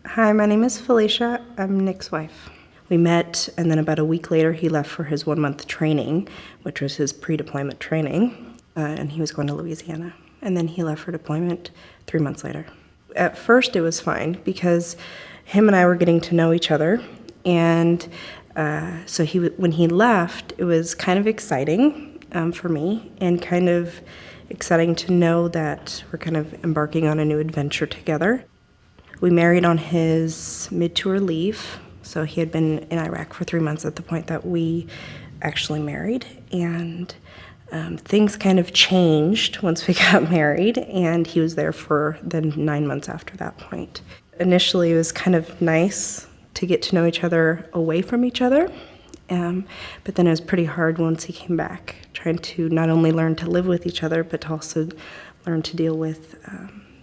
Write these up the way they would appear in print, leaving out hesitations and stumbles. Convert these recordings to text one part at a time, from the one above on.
Hi, my name is Felicia. I'm Nick's wife. We met, and then about a week later, he left for his 1-month training, which was his pre-deployment training, and he was going to Louisiana. And then he left for deployment 3 months later. At first, it was fine because him and I were getting to know each other, and so when he left, it was kind of exciting for me, and kind of exciting to know that we're kind of embarking on a new adventure together. We married on his mid-tour leave, so he had been in Iraq for 3 months at the point that we actually married, and things kind of changed once we got married, and he was there for the 9 months after that point. Initially, it was kind of nice to get to know each other away from each other, but then it was pretty hard once he came back, trying to not only learn to live with each other, but to also learn to deal with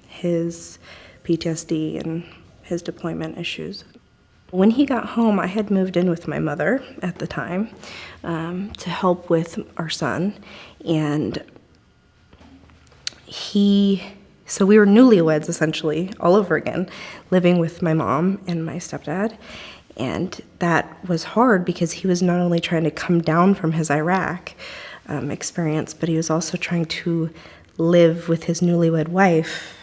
his PTSD and his deployment issues. When he got home, I had moved in with my mother at the time to help with our son, and so we were newlyweds essentially all over again, living with my mom and my stepdad, and that was hard because he was not only trying to come down from his Iraq experience, but he was also trying to live with his newlywed wife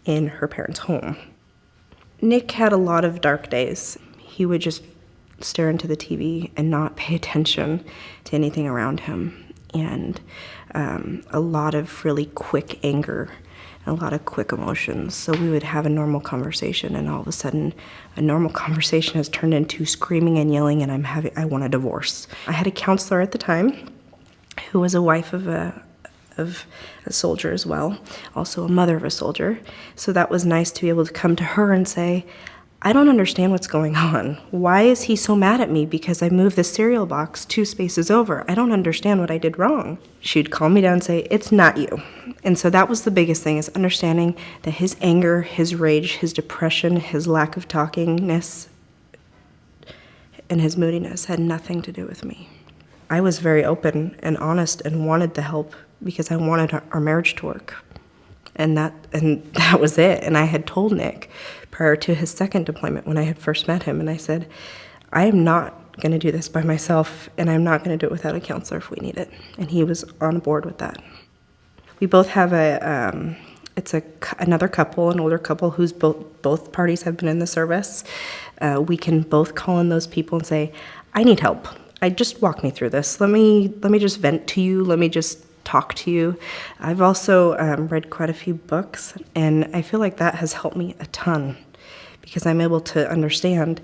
in her parents' home. Nick had a lot of dark days. He would just stare into the TV and not pay attention to anything around him, and a lot of really quick anger, a lot of quick emotions. So we would have a normal conversation, and all of a sudden, a normal conversation has turned into screaming and yelling, and I want a divorce. I had a counselor at the time who was a wife of a soldier as well, also a mother of a soldier. So that was nice to be able to come to her and say, I don't understand what's going on. Why is he so mad at me because I moved the cereal box 2 spaces over? I don't understand what I did wrong. She'd calm me down and say, it's not you. And so that was the biggest thing, is understanding that his anger, his rage, his depression, his lack of talkingness, and his moodiness had nothing to do with me. I was very open and honest and wanted the help because I wanted our marriage to work. And that was it. And I had told Nick prior to his second deployment when I had first met him, and I said, I am not going to do this by myself, and I'm not going to do it without a counselor if we need it. And he was on board with that. We both have another couple, an older couple who's both parties have been in the service. We can both call in those people and say, I need help. Just walk me through this. Let me just vent to you. Let me just talk to you. I've also read quite a few books, and I feel like that has helped me a ton because I'm able to understand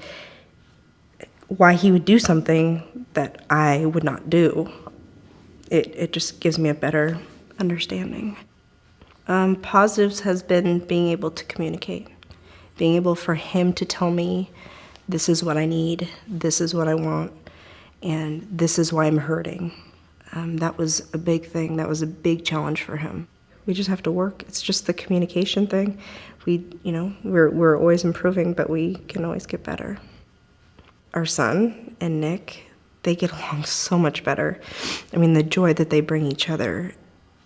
why he would do something that I would not do. It just gives me a better understanding. Positives has been being able to communicate, being able for him to tell me, this is what I need, this is what I want, and this is why I'm hurting. That was a big thing. That was a big challenge for him. We just have to work. It's just the communication thing. We're always improving, but we can always get better. Our son and Nick, they get along so much better. I mean, the joy that they bring each other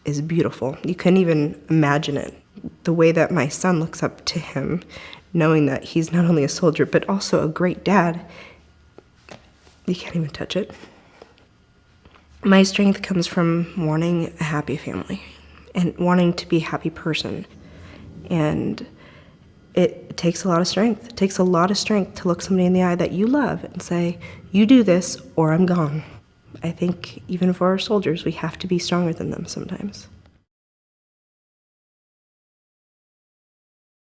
is beautiful. You couldn't even imagine it. The way that my son looks up to him, knowing that he's not only a soldier, but also a great dad, you can't even touch it. My strength comes from wanting a happy family and wanting to be a happy person. And it takes a lot of strength. It takes a lot of strength to look somebody in the eye that you love and say, you do this or I'm gone. I think even for our soldiers, we have to be stronger than them sometimes.